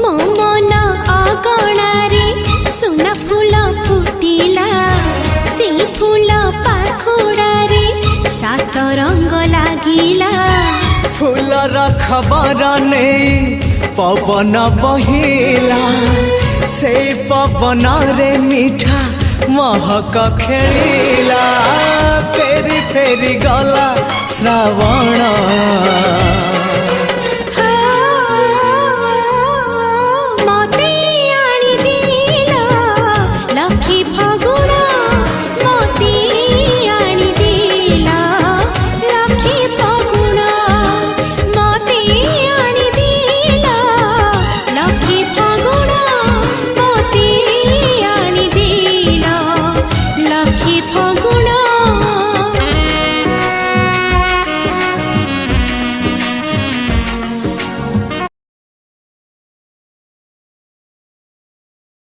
मो मन अगणारे सुना फूल फुटिला से फूल पाखुड़ारे सात रंग लागिला फूलर खबर नहीं पवन बहिला से पवन रे मीठा महक खेलिला फेरी फेरी गला श्रावण